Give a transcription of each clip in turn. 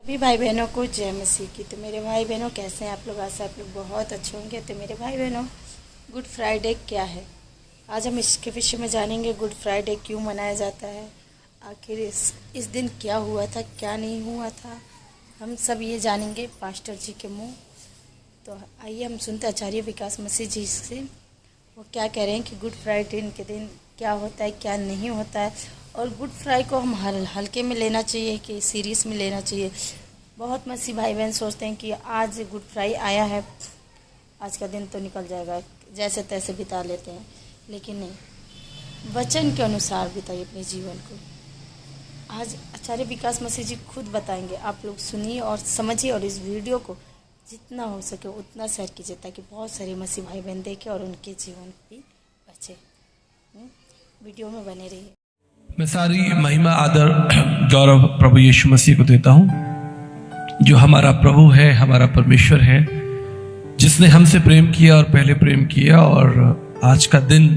भी भाई बहनों को जय मसीह की। तो मेरे भाई बहनों कैसे हैं आप लोग? आशा आप लोग बहुत अच्छे होंगे। तो मेरे भाई बहनों, गुड फ्राइडे क्या है, आज हम इसके विषय में जानेंगे। गुड फ्राइडे क्यों मनाया जाता है, आखिर इस दिन क्या हुआ था, क्या नहीं हुआ था, हम सब ये जानेंगे पास्टर जी के मुँह। तो आइए हम सुनते आचार्य विकास मसीह जी से, वो क्या कह रहे हैं कि गुड फ्राइडे के दिन क्या होता है, क्या नहीं होता है, और गुड फ्राइडे को हम हल्के में लेना चाहिए कि सीरियस में लेना चाहिए। बहुत मसीह भाई बहन सोचते हैं कि आज गुड फ्राइडे आया है, आज का दिन तो निकल जाएगा, जैसे तैसे बिता लेते हैं, लेकिन नहीं, वचन के अनुसार बिताइए अपने जीवन को। आज आचार्य विकास मसीह जी खुद बताएंगे, आप लोग सुनिए और समझिए, और इस वीडियो को जितना हो सके उतना शेयर कीजिए ताकि बहुत सारे मसीह भाई बहन देखें और उनके जीवन भी बचे। वीडियो में बने रहिए। मैं सारी महिमा आदर गौरव प्रभु यीशु मसीह को देता हूँ, जो हमारा प्रभु है, हमारा परमेश्वर है, जिसने हमसे प्रेम किया और पहले प्रेम किया। और आज का दिन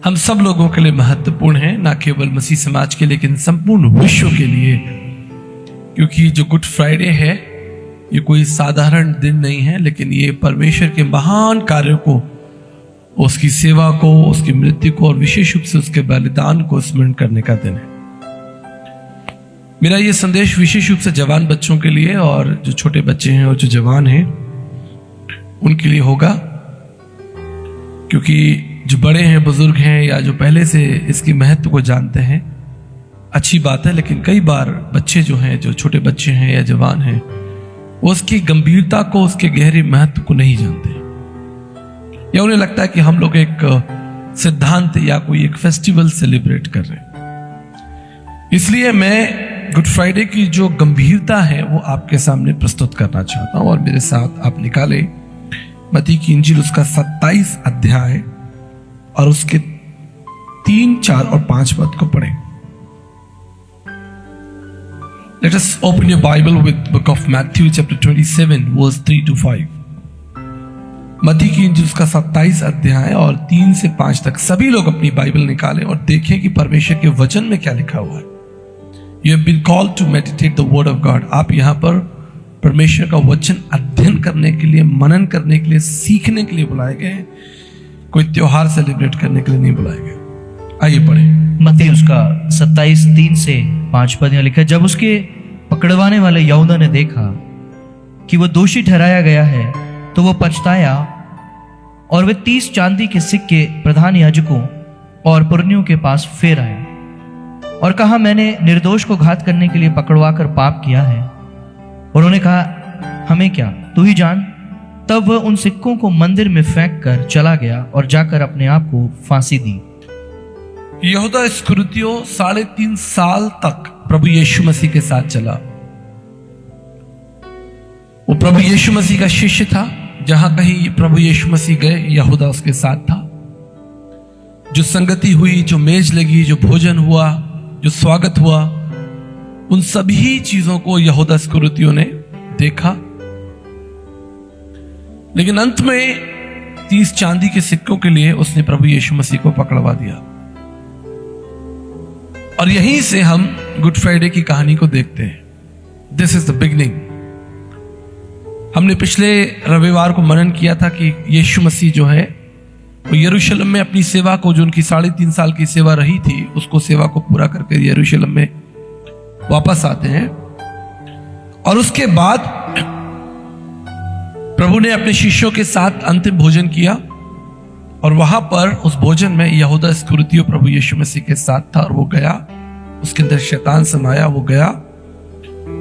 हम सब लोगों के लिए महत्वपूर्ण है, ना केवल मसीह समाज के लेकिन संपूर्ण विश्व के लिए, क्योंकि जो गुड फ्राइडे है ये कोई साधारण दिन नहीं है, लेकिन ये परमेश्वर के महान कार्यों को, उसकी सेवा को, उसकी मृत्यु को और विशेष रूप से उसके बलिदान को स्मरण करने का दिन है। मेरा ये संदेश विशेष रूप से जवान बच्चों के लिए, और जो छोटे बच्चे हैं और जो जवान हैं उनके लिए होगा, क्योंकि जो बड़े हैं, बुजुर्ग हैं, या जो पहले से इसकी महत्व को जानते हैं, अच्छी बात है, लेकिन कई बार बच्चे जो हैं, जो छोटे बच्चे हैं या जवान हैं, वो उसकी गंभीरता को, उसके गहरे महत्व को नहीं जानते, या उन्हें लगता है कि हम लोग एक सिद्धांत या कोई एक फेस्टिवल सेलिब्रेट कर रहे हैं। इसलिए मैं गुड फ्राइडे की जो गंभीरता है वो आपके सामने प्रस्तुत करना चाहता हूं, और मेरे साथ आप निकाले मत्ती की इंजील उसका 27 अध्याय और उसके 3, 4 और 5 पद को पढ़ें। Let us open your Bible with book of Matthew chapter 27 verse 3 to 5। मत्ती की इंजील उसका 27 अध्याय और 3 से 5 तक सभी लोग अपनी बाइबल निकालें और देखें कि परमेश्वर के वचन में क्या लिखा हुआ है। You have been called to meditate the word of God। आप यहाँ पर परमेश्वर का वचन अध्ययन करने के लिए, मनन करने के लिए, सीखने के लिए बुलाए गए हैं, कोई त्योहार सेलिब्रेट करने के लिए नहीं बुलाए गए। आइए पढ़ें। मत्ती उसका 27 3 से 5 पद यहाँ लिखा है। जब उसके पकड़वाने वाले यहूदा ने देखा कि वो दोषी ठहराया गया है, तो वो पछताया और वे 30 चांदी के सिक्के प्रधान याजकों और पुरनियों के पास फेर आए और कहा, मैंने निर्दोष को घात करने के लिए पकड़वा कर पाप किया है। उन्होंने कहा, हमें क्या, तू ही जान। तब वह उन सिक्कों को मंदिर में फेंक कर चला गया और जाकर अपने आप को फांसी दी। यहूदा इस्करियोती 3.5 साल तक प्रभु यीशु मसीह के साथ चला। वो प्रभु यीशु मसीह का शिष्य था। जहां कहीं प्रभु यीशु मसीह गए, यहूदा उसके साथ था। जो संगति हुई, जो मेज लगी, जो भोजन हुआ, जो स्वागत हुआ, उन सभी चीजों को यहूदा इस्करियोती ने देखा। लेकिन अंत में 30 चांदी के सिक्कों के लिए उसने प्रभु यीशु मसीह को पकड़वा दिया। और यहीं से हम गुड फ्राइडे की कहानी को देखते हैं। This is the beginning. हमने पिछले रविवार को मनन किया था कि यीशु मसीह जो है वो यरूशलेम में अपनी सेवा को, जो उनकी 3.5 साल की सेवा रही थी, उसको सेवा को पूरा करके यरूशलेम में वापस आते हैं। और उसके बाद प्रभु ने अपने शिष्यों के साथ अंतिम भोजन किया, और वहां पर उस भोजन में यहूदा इस्करियोती प्रभु यीशु मसीह के साथ था। और वो गया, उसके अंदर शैतान समाया, वो गया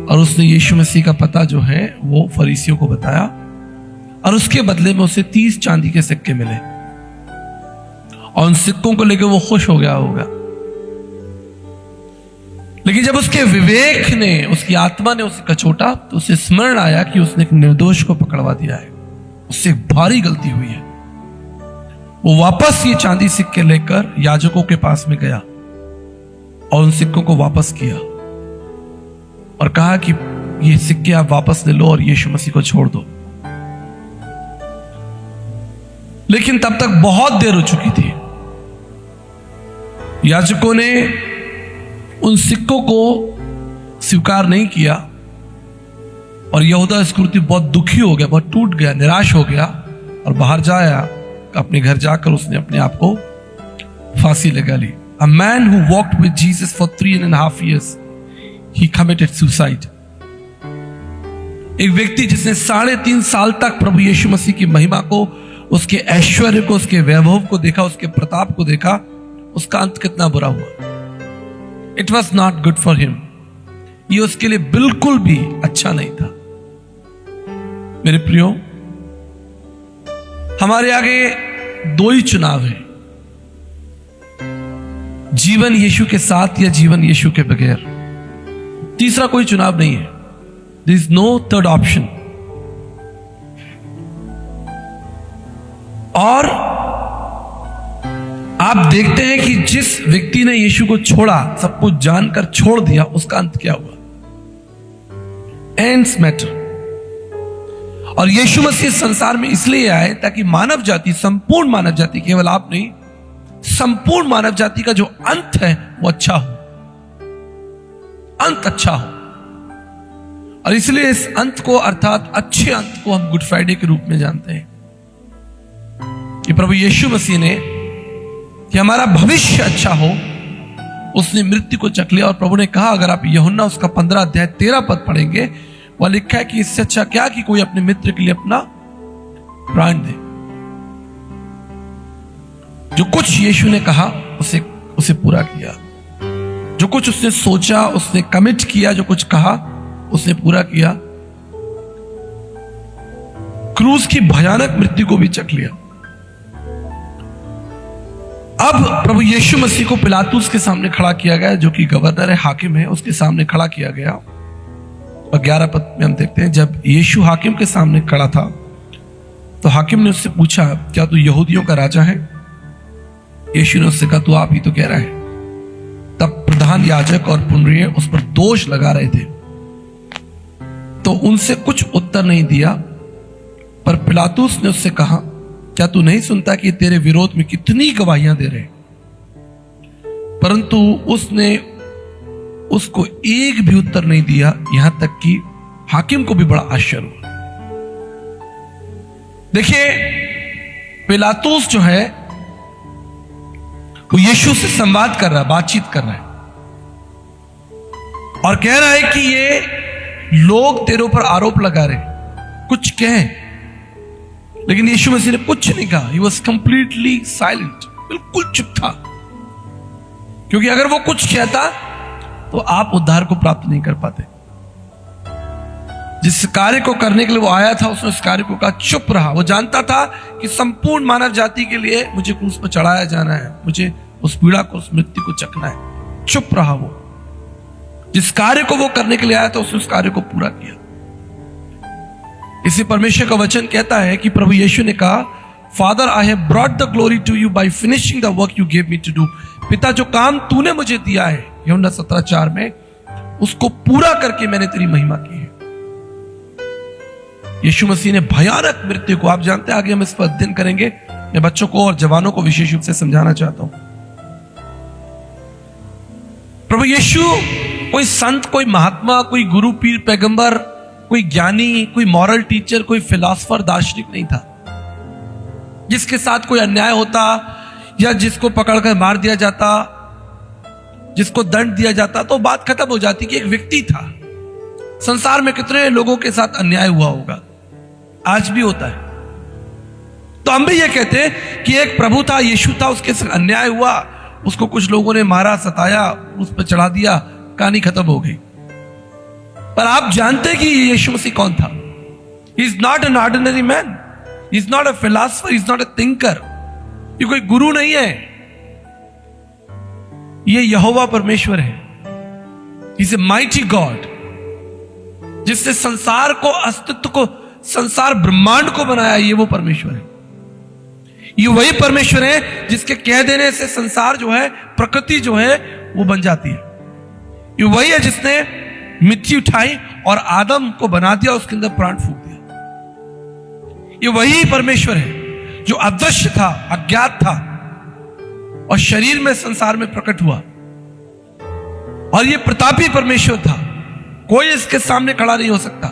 और उसने यीशु मसीह का पता जो है वो फरीसियों को बताया, और उसके बदले में उसे 30 चांदी के सिक्के मिले, और उन सिक्कों को लेकर वो खुश हो गया होगा। लेकिन जब उसके विवेक ने, उसकी आत्मा ने उसे कचोटा, तो उसे स्मरण आया कि उसने एक निर्दोष को पकड़वा दिया है, उससे भारी गलती हुई है। वो वापस ये चांदी सिक्के लेकर याजकों के पास में गया और उन सिक्कों को वापस किया और कहा कि ये सिक्के आप वापस ले लो और यीशु मसीह को छोड़ दो। लेकिन तब तक बहुत देर हो चुकी थी। याजकों ने उन सिक्कों को स्वीकार नहीं किया और यहूदा इस्करियोती बहुत दुखी हो गया, बहुत टूट गया, निराश हो गया और बाहर जाया, अपने घर जाकर उसने अपने आप को फांसी लगा ली। A man who walked with Jesus for 3.5 years, he committed suicide. एक व्यक्ति जिसने 3.5 साल तक प्रभु यीशु मसीह की महिमा को, उसके ऐश्वर्य को, उसके वैभव को देखा, उसके प्रताप को देखा, उसका अंत कितना बुरा हुआ। It was not good for him. ये उसके लिए बिल्कुल भी अच्छा नहीं था। मेरे प्रियो, हमारे आगे 2 ही चुनाव है, जीवन यीशु के साथ या जीवन यीशु के बगैर। तीसरा कोई चुनाव नहीं है। There is no third option. और आप देखते हैं कि जिस व्यक्ति ने यीशु को छोड़ा, सब कुछ जानकर छोड़ दिया, उसका अंत क्या हुआ? Ends matter. और यीशु मसीह संसार में इसलिए आए ताकि मानव जाति, संपूर्ण मानव जाति, केवल आप नहीं, संपूर्ण मानव जाति का जो अंत है वो अच्छा हो, अंत अच्छा हो। और इसलिए इस अंत को, अर्थात अच्छे अंत को, हम गुड फ्राइडे के रूप में जानते हैं कि प्रभु यीशु मसीह ने, कि हमारा भविष्य अच्छा हो, उसने मृत्यु को चख लिया। और प्रभु ने कहा, अगर आप यूहन्ना उसका 15 अध्याय 13 पद पढ़ेंगे, वह लिखा है कि इससे अच्छा क्या कि कोई अपने मित्र के लिए अपना प्राण दे। जो कुछ यीशु ने कहा उसे पूरा किया, जो कुछ उसने सोचा, उसने कमिट किया, जो कुछ कहा उसने पूरा किया। क्रूस की भयानक मृत्यु को भी चख लिया। अब प्रभु यीशु मसीह को पिलातुस के सामने खड़ा किया गया, जो कि गवर्नर है, हाकिम है, उसके सामने खड़ा किया गया। और 11 पद में हम देखते हैं, जब यीशु हाकिम के सामने खड़ा था तो हाकिम ने उससे पूछा, क्या तू यहूदियों का राजा है? यीशु ने उससे कहा, तू आप ही तो कह रहा है। तब प्रधान याजक और पुनरीय उस पर दोष लगा रहे थे, तो उनसे कुछ उत्तर नहीं दिया। पर पिलातुस ने उससे कहा, क्या तू नहीं सुनता कि तेरे विरोध में कितनी गवाहियां दे रहे? परंतु उसने उसको एक भी उत्तर नहीं दिया, यहां तक कि हाकिम को भी बड़ा आश्चर्य हुआ। देखिए, पिलातुस जो है वो यीशु से संवाद कर रहा है, बातचीत कर रहा है, और कह रहा है कि ये लोग तेरे ऊपर आरोप लगा रहे, कुछ कहें। लेकिन यीशु मसीह ने कुछ नहीं कहा। He was completely silent, बिल्कुल चुप था, क्योंकि अगर वो कुछ कहता तो आप उद्धार को प्राप्त नहीं कर पाते। जिस कार्य को करने के लिए वो आया था, उसने उस कार्य को कहा, चुप रहा। वो जानता था कि संपूर्ण मानव जाति के लिए मुझे क्रूस पर चढ़ाया जाना है, मुझे उस पीड़ा को, उस मृत्यु को चखना है। चुप रहा। वो जिस कार्य को वो करने के लिए आया था, उसने उस कार्य को पूरा किया। इसी परमेश्वर का वचन कहता है कि प्रभु यीशु ने कहा, father I have brought the glory to you by finishing the work you gave me to do. पिता, जो काम तूने मुझे दिया है, यूहन्ना 17:4 में, उसको पूरा करके मैंने तेरी महिमा की है। यीशु मसीह ने भयानक मृत्यु को, आप जानते हैं, आगे हम इस पर अध्ययन करेंगे, मैं बच्चों को और जवानों को विशेष रूप से समझाना चाहता हूं। प्रभु यीशु कोई संत, कोई महात्मा, कोई गुरु, पीर, पैगंबर, कोई ज्ञानी, कोई मॉरल टीचर, कोई फिलॉसफर, दार्शनिक नहीं था जिसके साथ कोई अन्याय होता या जिसको पकड़कर मार दिया जाता, जिसको दंड दिया जाता तो बात खत्म हो जाती कि एक व्यक्ति था। संसार में कितने लोगों के साथ अन्याय हुआ होगा, आज भी होता है। तो हम भी ये कहते हैं कि एक प्रभु था, यीशु था, उसके साथ अन्याय हुआ, उसको कुछ लोगों ने मारा, सताया, उस पर चढ़ा दिया, कहानी खत्म हो गई। पर आप जानते हैं कि यीशु मसीह कौन था? He is not an ordinary man. He is not a philosopher. He is not a thinker. ये कोई गुरु नहीं है, ये यहोवा परमेश्वर है। He is a mighty God, जिसने संसार को, अस्तित्व को, संसार ब्रह्मांड को बनाया, ये वो परमेश्वर है। ये वही परमेश्वर है जिसके कह देने से संसार जो है, प्रकृति जो है, वो बन जाती है। ये वही है जिसने मिट्टी उठाई और आदम को बना दिया, उसके अंदर प्राण फूंक दिया। ये वही परमेश्वर है जो अदृश्य था, अज्ञात था, और शरीर में संसार में प्रकट हुआ। और ये प्रतापी परमेश्वर था, कोई इसके सामने खड़ा नहीं हो सकता।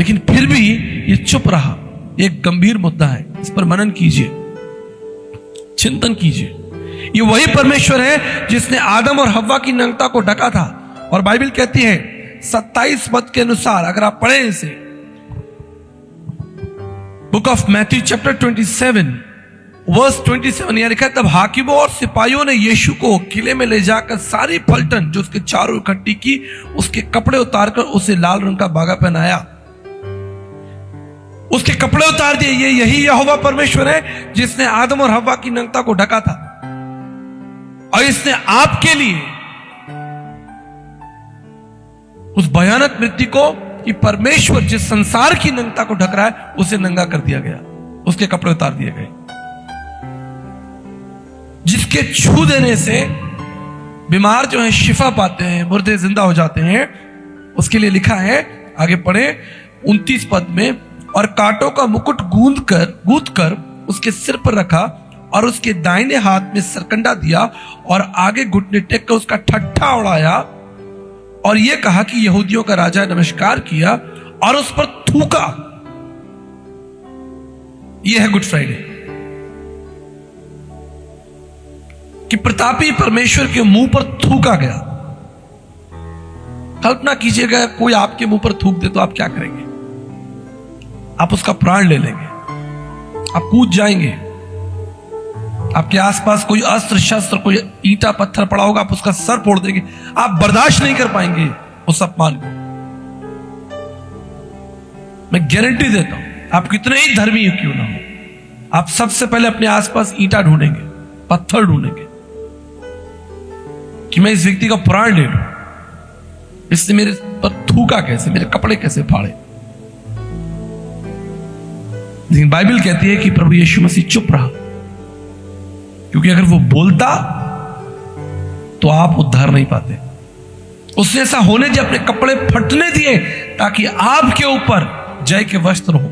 लेकिन फिर भी ये चुप रहा। एक गंभीर मुद्दा है, इस पर मनन कीजिए, चिंतन कीजिए। ये वही परमेश्वर है जिसने आदम और हव्वा की नग्नता को ढका था। और बाइबल कहती है 27 पद के अनुसार, अगर आप पढ़ें इसे, book of Matthew chapter 27 verse 27, यह लिखा है, तब हाकिमों और सिपाहियों ने यीशु को किले में ले जाकर सारी पलटन जो उसके चारों इकट्ठी की, उसके कपड़े उतारकर उसे लाल रंग का बागा पहनाया। उसके कपड़े उतार दिए। ये यही यहोवा परमेश्वर है जिसने आदम और हव्वा की नग्नता को ढका था, और इसने आपके लिए उस भयानक मृत्यु को, कि परमेश्वर जिस संसार की नग्नता को ढक रहा है उसे नंगा कर दिया गया, उसके कपड़े उतार दिए गए। जिसके छू देने से बीमार जो है शिफा पाते हैं, मुर्दे जिंदा हो जाते हैं, उसके लिए लिखा है, आगे पढ़े 29 पद में, और कांटों का मुकुट गूंद कर उसके सिर पर रखा और उसके दाहिने हाथ में सरकंडा दिया और आगे घुटने टेक कर उसका ठट्ठा उड़ाया और यह कहा कि यहूदियों का राजा, नमस्कार किया और उस पर थूका। यह है गुड फ्राइडे, कि प्रतापी परमेश्वर के मुंह पर थूका गया। कल्पना कीजिएगा कोई आपके मुंह पर थूक दे तो आप क्या करेंगे? आप उसका प्राण ले लेंगे, आप कूद जाएंगे। आपके आसपास कोई अस्त्र शस्त्र, कोई ईंटा पत्थर पड़ा होगा, आप उसका सर फोड़ देंगे। आप बर्दाश्त नहीं कर पाएंगे उस अपमान को। मैं गारंटी देता हूं, आप कितने ही धर्मी क्यों ना हो, आप सबसे पहले अपने आसपास ईंटा ढूंढेंगे, पत्थर ढूंढेंगे कि मैं इस व्यक्ति का प्राण ले लूं, इसने मेरे पर थूका कैसे, मेरे कपड़े कैसे फाड़े। लेकिन बाइबल कहती है कि प्रभु यीशु मसीह चुप रहा, क्योंकि अगर वो बोलता तो आप उद्धार नहीं पाते। उसने ऐसा होने दिया, अपने कपड़े फटने दिए ताकि आपके ऊपर जय के वस्त्र हो।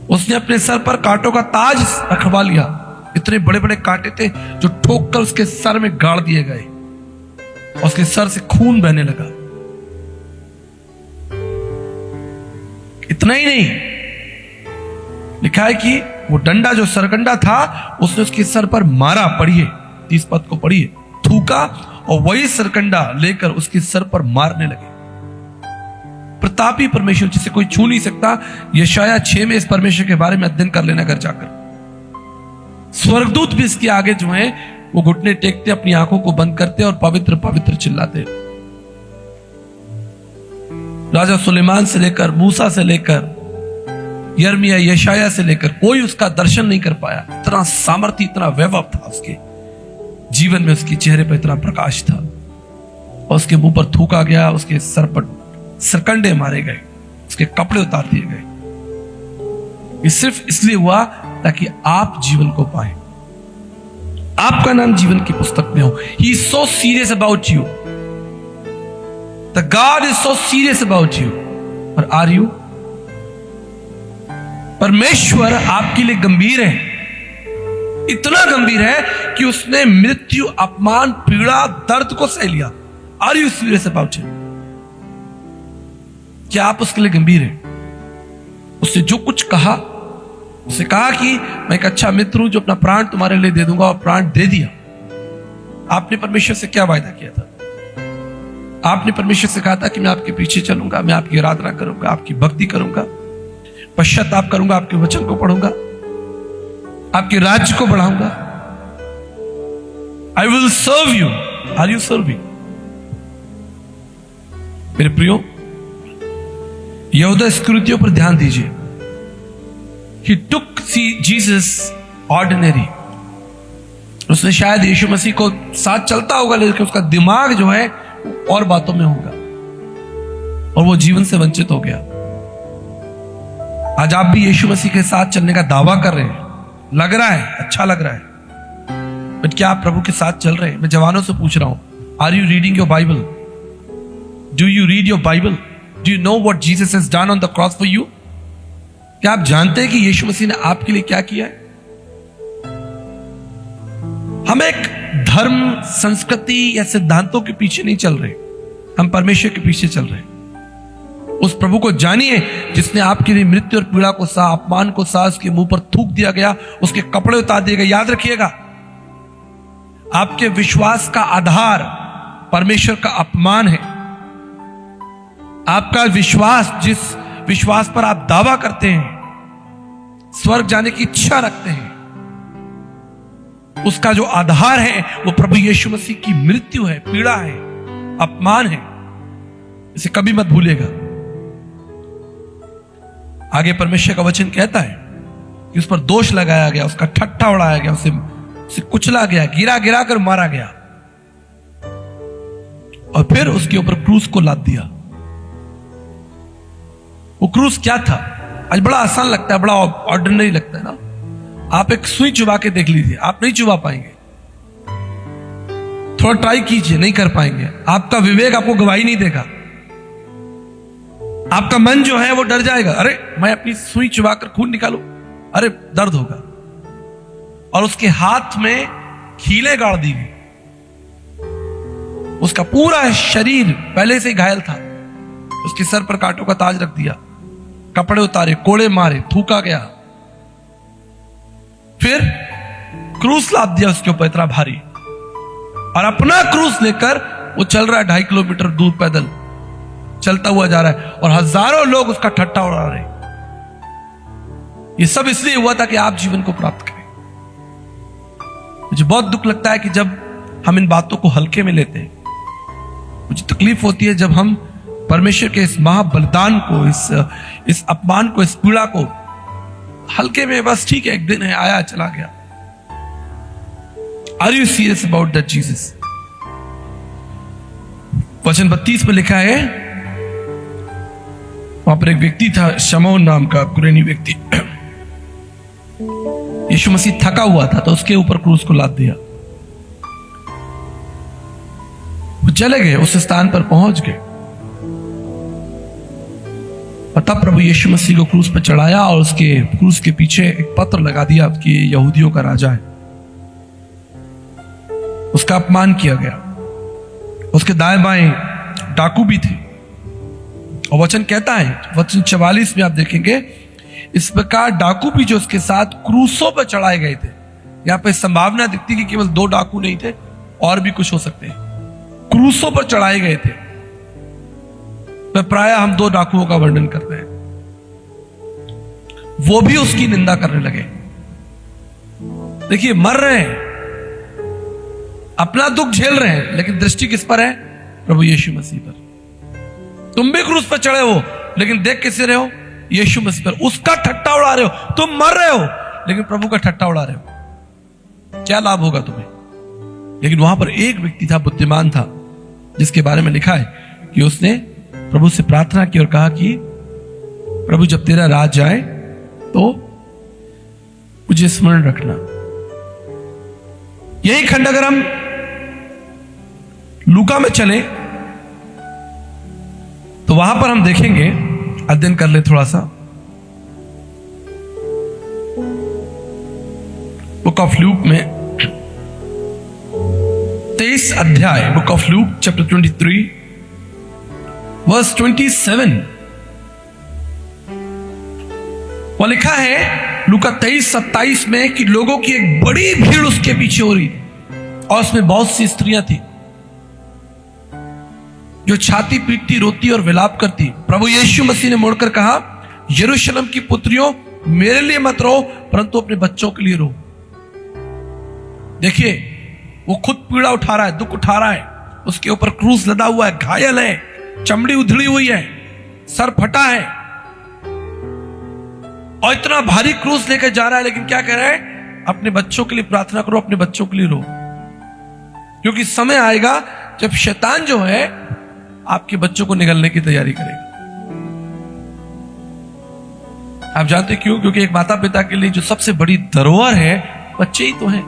उसने अपने सर पर कांटों का ताज रखवा लिया। इतने बड़े बड़े कांटे थे जो ठोक कर उसके सर में गाड़ दिए गए और उसके सर से खून बहने लगा। इतना ही नहीं, लिखा है कि वो डंडा जो सरकंडा था उसने उसके सर पर मारा। पढ़िए 30 पद को पढ़िए, थूका और वही सरकंडा लेकर उसके सर पर मारने लगे। प्रतापी परमेश्वर जिसे कोई छू नहीं सकता। यशाया 6 में इस परमेश्वर के बारे में अध्ययन कर लेना घर जाकर। स्वर्गदूत भी इसके आगे जो है वो घुटने टेकते, अपनी आंखों को बंद करते और पवित्र पवित्र चिल्लाते। राजा सुलेमान से लेकर, मूसा से लेकर, यर्मिया, यशाया से लेकर कोई उसका दर्शन नहीं कर पाया। इतना सामर्थ्य, इतना वैभव था उसके जीवन में, उसके चेहरे पर इतना प्रकाश था। और उसके मुंह पर थूका गया, उसके सर पर सरकंडे मारे गए, उसके कपड़े उतार दिए गए। ये सिर्फ इसलिए हुआ ताकि आप जीवन को पाए, आपका नाम जीवन की पुस्तक में हो। He is so serious about you. The God is so serious about you. और are you? परमेश्वर आपके लिए गंभीर है, इतना गंभीर है कि उसने मृत्यु, अपमान, पीड़ा, दर्द को सह लिया। Are you serious about it? क्या आप उसके लिए गंभीर हैं? उसने जो कुछ कहा, उसने कहा कि मैं एक अच्छा मित्र हूं जो अपना प्राण तुम्हारे लिए दे दूंगा, और प्राण दे दिया। आपने परमेश्वर से क्या वायदा किया था? आपने परमेश्वर से कहा था कि मैं आपके पीछे चलूंगा, मैं आपकी आराधना करूंगा, आपकी भक्ति करूंगा, पश्चाताप करूंगा, आपके वचन को पढ़ूंगा, आपके राज्य को बढ़ाऊंगा। I will serve you. Are you serving? मेरे प्रियो, यहूदा स्कृतियों पर ध्यान दीजिए। He took Jesus ordinary. उसने शायद यीशु मसीह को साथ चलता होगा, लेकिन उसका दिमाग जो है और बातों में होगा और वो जीवन से वंचित हो गया। आज आप भी यीशु मसीह के साथ चलने का दावा कर रहे हैं, लग रहा है, अच्छा लग रहा है, बट क्या आप प्रभु के साथ चल रहे हैं? मैं जवानों से पूछ रहा हूं, are you reading your Bible? Do you read your Bible? Do you know what Jesus has done on the cross for you? क्या आप जानते हैं कि यीशु मसीह ने आपके लिए क्या किया है? हम एक धर्म, संस्कृति या सिद्धांतों के पीछे नहीं चल रहे, हम परमेश्वर के पीछे चल रहे हैं। उस प्रभु को जानिए जिसने आपके लिए मृत्यु और पीड़ा को सहा, अपमान को सहा, उसके मुंह पर थूक दिया गया, उसके कपड़े उतार दिए गए। याद रखिएगा, आपके विश्वास का आधार परमेश्वर का अपमान है। आपका विश्वास, जिस विश्वास पर आप दावा करते हैं, स्वर्ग जाने की इच्छा रखते हैं, उसका जो आधार है वो प्रभु यीशु मसीह की मृत्यु है, पीड़ा है, अपमान है। इसे कभी मत भूलिएगा। आगे परमेश्वर का वचन कहता है कि उस पर दोष लगाया गया, उसका ठट्ठा उड़ाया गया, उसे कुचला गया, गिरा गिरा कर मारा गया, और फिर उसके ऊपर क्रूस को लाद दिया। वो क्रूस क्या था? आज बड़ा आसान लगता है, बड़ा ऑर्डिनरी लगता है ना। आप एक सुई चुबा के देख लीजिए, आप नहीं चुबा पाएंगे। थोड़ा ट्राई कीजिए, नहीं कर पाएंगे। आपका विवेक आपको गवाही नहीं देगा। आपका मन जो है वो डर जाएगा, अरे मैं अपनी सुई चुबा कर खून निकालू, अरे दर्द होगा। और उसके हाथ में कीलें गाड़ दी गई, उसका पूरा शरीर पहले से ही घायल था, उसके सर पर कांटों का ताज रख दिया, कपड़े उतारे, कोड़े मारे, थूका गया, फिर क्रूस लाद दिया उसके ऊपर इतना भारी, और अपना क्रूस लेकर वो चल रहा है 2.5 किलोमीटर दूर पैदल चलता हुआ जा रहा है, और हजारों लोग उसका ठट्ठा उड़ा रहे। ये सब इसलिए हुआ था कि आप जीवन को प्राप्त करें। मुझे बहुत दुख लगता है कि जब हम इन बातों को हल्के में लेते हैं। मुझे तकलीफ होती है जब हम परमेश्वर के इस महाबलिदान को, इस अपमान को, इस पीड़ा को हल्के में, बस ठीक है, एक दिन है, आया चला गया। Are you serious about that Jesus? वचन 32 में लिखा है, वहां पर एक व्यक्ति था, शमौन नाम का कुरेनी व्यक्ति। यीशु मसीह थका हुआ था तो उसके ऊपर क्रूस को लाद दिया। वो चले गए, उस स्थान पर पहुंच गए, और तब प्रभु यीशु मसीह को क्रूस पर चढ़ाया, और उसके क्रूस के पीछे एक पत्र लगा दिया कि यहूदियों का राजा है। उसका अपमान किया गया। उसके दाएं बाएं डाकू भी थे, और वचन कहता है, वचन 44 में आप देखेंगे, इस प्रकार डाकू भी जो उसके साथ क्रूसों पर चढ़ाए गए थे। यहां पर संभावना दिखती कि केवल 2 डाकू नहीं थे, और भी कुछ हो सकते हैं। क्रूसों पर चढ़ाए गए थे। तो प्राय हम 2 डाकुओं का वर्णन करते हैं। वो भी उसकी निंदा करने लगे। देखिए, मर रहे हैं, अपना दुख झेल रहे हैं, लेकिन दृष्टि किस पर है? प्रभु यीशु मसीह पर। तुम भी क्रूस पर चढ़े हो, लेकिन देख किसे रहे हो? यीशु मसीह पर। उसका ठट्ठा उड़ा रहे हो। तुम मर रहे हो, लेकिन प्रभु का ठट्ठा उड़ा रहे हो। क्या लाभ होगा तुम्हें? लेकिन वहां पर एक व्यक्ति था, बुद्धिमान था, जिसके बारे में लिखा है कि उसने प्रभु से प्रार्थना की और कहा कि प्रभु, जब तेरा राज जाए तो मुझे स्मरण रखना। यही खंड अगर हम लूका में चले तो वहां पर हम देखेंगे, अध्ययन कर ले थोड़ा सा, बुक ऑफ लूक में 23 अध्याय, book of Luke chapter 23 verse 27, वो लिखा है लूका 23-27 में कि लोगों की एक बड़ी भीड़ उसके पीछे हो रही थी, और उसमें बहुत सी स्त्रियां थी जो छाती पीटती, रोती और विलाप करती। प्रभु यीशु मसीह ने मुड़कर कहा, यरूशलेम की पुत्रियों, मेरे लिए मत रो, परंतु अपने बच्चों के लिए रो। देखिए, वो खुद पीड़ा उठा रहा है, दुख उठा रहा है, उसके ऊपर क्रूस लदा हुआ है, घायल है, चमड़ी उधड़ी हुई है, सर फटा है, और इतना भारी क्रूस लेकर जा रहा है, लेकिन क्या कह रहा है? अपने बच्चों के लिए प्रार्थना करो, अपने बच्चों के लिए रो, क्योंकि समय आएगा जब शैतान जो है आपके बच्चों को निगलने की तैयारी करेगा। आप जानते क्यों? क्योंकि एक माता पिता के लिए जो सबसे बड़ी धरोहर है, बच्चे ही तो हैं।